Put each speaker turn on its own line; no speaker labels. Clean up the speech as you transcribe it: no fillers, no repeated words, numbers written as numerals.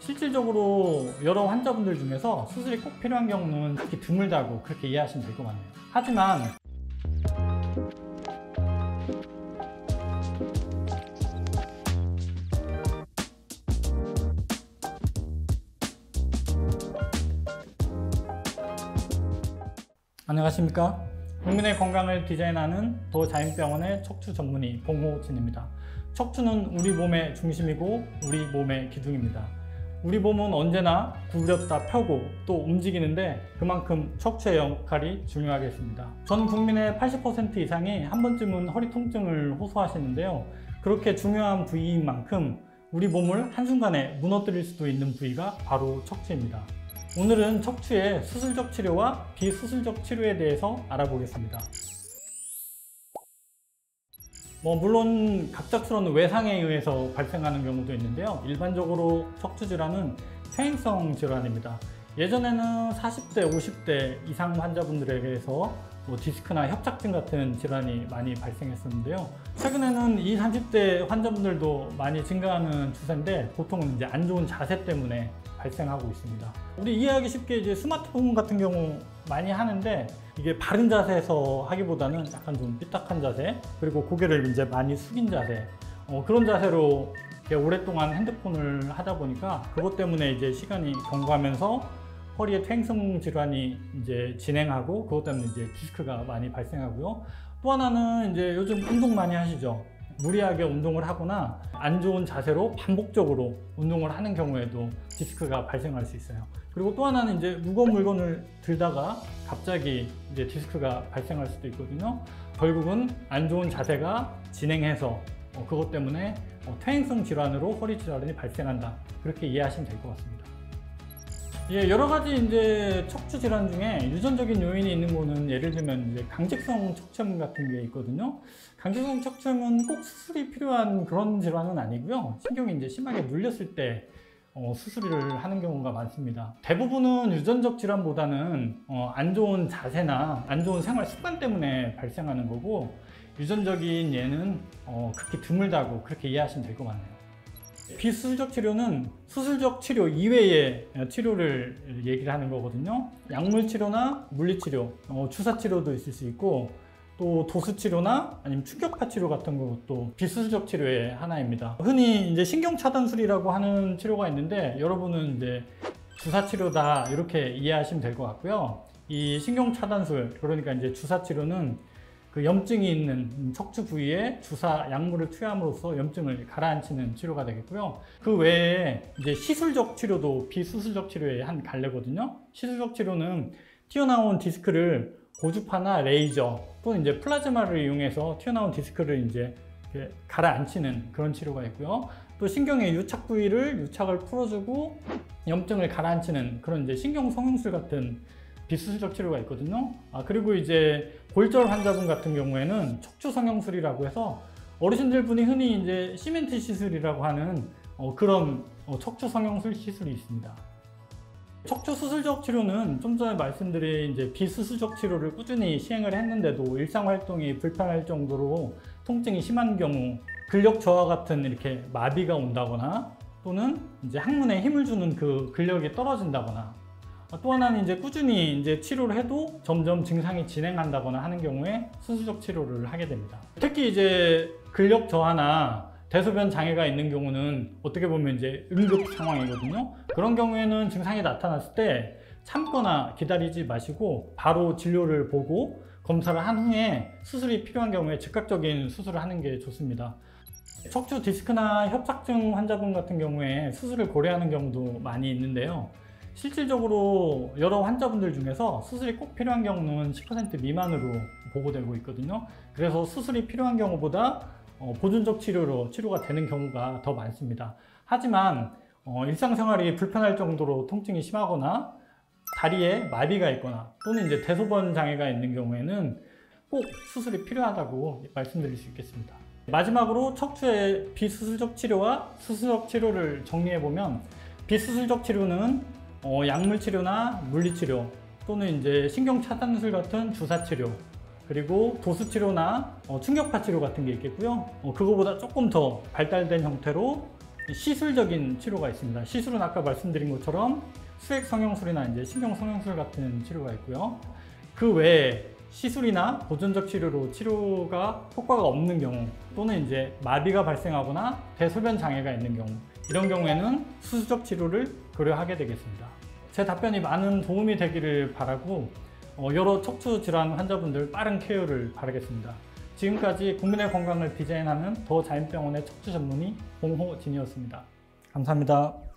실질적으로 여러 환자분들 중에서 수술이 꼭 필요한 경우는 그렇게 드물다고 그렇게 이해하시면 될 것 같네요. 하지만 안녕하십니까? 국민의 건강을 디자인하는 도자연병원의 척추 전문의 봉호진입니다. 척추는 우리 몸의 중심이고 우리 몸의 기둥입니다. 우리 몸은 언제나 구부렸다 펴고 또 움직이는데 그만큼 척추의 역할이 중요하겠습니다. 전 국민의 80% 이상이 한 번쯤은 허리 통증을 호소하시는데요. 그렇게 중요한 부위인 만큼 우리 몸을 한순간에 무너뜨릴 수도 있는 부위가 바로 척추입니다. 오늘은 척추의 수술적 치료와 비수술적 치료에 대해서 알아보겠습니다. 물론 갑작스러운 외상에 의해서 발생하는 경우도 있는데요. 일반적으로 척추 질환은 퇴행성 질환입니다. 예전에는 40대, 50대 이상 환자분들에게서 디스크나 협착증 같은 질환이 많이 발생했었는데요. 최근에는 20, 30대 환자분들도 많이 증가하는 추세인데 보통은 이제 안 좋은 자세 때문에 발생하고 있습니다. 우리 이해하기 쉽게 이제 스마트폰 같은 경우 많이 하는데 이게 바른 자세에서 하기보다는 약간 좀 삐딱한 자세, 그리고 고개를 이제 많이 숙인 자세, 그런 자세로 오랫동안 핸드폰을 하다 보니까 그것 때문에 이제 시간이 경과하면서 허리에 퇴행성 질환이 이제 진행하고 그것 때문에 이제 디스크가 많이 발생하고요. 또 하나는 이제 요즘 운동 많이 하시죠. 무리하게 운동을 하거나 안 좋은 자세로 반복적으로 운동을 하는 경우에도 디스크가 발생할 수 있어요. 그리고 또 하나는 이제 무거운 물건을 들다가 갑자기 이제 디스크가 발생할 수도 있거든요. 결국은 안 좋은 자세가 진행해서 그것 때문에 퇴행성 질환으로 허리 질환이 발생한다. 그렇게 이해하시면 될 것 같습니다. 여러 가지 이제 척추 질환 중에 유전적인 요인이 있는 거는 예를 들면 이제 강직성 척추염 같은 게 있거든요. 강직성 척추염은 꼭 수술이 필요한 그런 질환은 아니고요. 신경이 이제 심하게 눌렸을 때 수술을 하는 경우가 많습니다. 대부분은 유전적 질환보다는 안 좋은 자세나 안 좋은 생활 습관 때문에 발생하는 거고, 유전적인 예는 그렇게 드물다고 그렇게 이해하시면 될 것 같네요. 비수술적 치료는 수술적 치료 이외의 치료를 얘기를 하는 거거든요. 약물 치료나 물리 치료, 주사 치료도 있을 수 있고, 또 도수 치료나 아니면 충격파 치료 같은 것도 비수술적 치료의 하나입니다. 흔히 이제 신경 차단술이라고 하는 치료가 있는데 여러분은 이제 주사 치료다 이렇게 이해하시면 될 것 같고요. 이 신경 차단술, 그러니까 이제 주사 치료는 그 염증이 있는 척추 부위에 주사 약물을 투여함으로써 염증을 가라앉히는 치료가 되겠고요. 그 외에 이제 시술적 치료도 비수술적 치료의 한 갈래거든요. 시술적 치료는 튀어나온 디스크를 고주파나 레이저 또는 이제 플라즈마를 이용해서 튀어나온 디스크를 이제 가라앉히는 그런 치료가 있고요. 또 신경의 유착 부위를 유착을 풀어주고 염증을 가라앉히는 그런 이제 신경 성형술 같은 비수술적 치료가 있거든요. 그리고 이제 골절 환자분 같은 경우에는 척추 성형술이라고 해서 어르신들 분이 흔히 이제 시멘트 시술이라고 하는 그런 척추 성형술 시술이 있습니다. 척추 수술적 치료는 좀 전에 말씀드린 이제 비수술적 치료를 꾸준히 시행을 했는데도 일상 활동이 불편할 정도로 통증이 심한 경우, 근력 저하 같은 이렇게 마비가 온다거나 또는 이제 항문에 힘을 주는 그 근력이 떨어진다거나, 또 하나는 이제 꾸준히 이제 치료를 해도 점점 증상이 진행한다거나 하는 경우에 수술적 치료를 하게 됩니다. 특히 이제 근력 저하나 대소변 장애가 있는 경우는 어떻게 보면 이제 응급 상황이거든요. 그런 경우에는 증상이 나타났을 때 참거나 기다리지 마시고 바로 진료를 보고 검사를 한 후에 수술이 필요한 경우에 즉각적인 수술을 하는 게 좋습니다. 척추 디스크나 협착증 환자분 같은 경우에 수술을 고려하는 경우도 많이 있는데요. 실질적으로 여러 환자분들 중에서 수술이 꼭 필요한 경우는 10% 미만으로 보고되고 있거든요. 그래서 수술이 필요한 경우보다 보존적 치료로 치료가 되는 경우가 더 많습니다. 하지만 일상생활이 불편할 정도로 통증이 심하거나 다리에 마비가 있거나 또는 이제 대소변 장애가 있는 경우에는 꼭 수술이 필요하다고 말씀드릴 수 있겠습니다. 마지막으로 척추의 비수술적 치료와 수술적 치료를 정리해보면, 비수술적 치료는 약물 치료나 물리 치료 또는 이제 신경 차단술 같은 주사 치료, 그리고 도수 치료나 충격파 치료 같은 게 있겠고요. 그거보다 조금 더 발달된 형태로 시술적인 치료가 있습니다. 시술은 아까 말씀드린 것처럼 수액 성형술이나 이제 신경 성형술 같은 치료가 있고요. 그 외에 시술이나 보존적 치료로 치료가 효과가 없는 경우, 또는 이제 마비가 발생하거나 대소변 장애가 있는 경우, 이런 경우에는 수술적 치료를 고려하게 되겠습니다. 제 답변이 많은 도움이 되기를 바라고 여러 척추 질환 환자분들 빠른 케어를 바라겠습니다. 지금까지 국민의 건강을 디자인하는 더 자연병원의 척추 전문의 봉호진이었습니다. 감사합니다.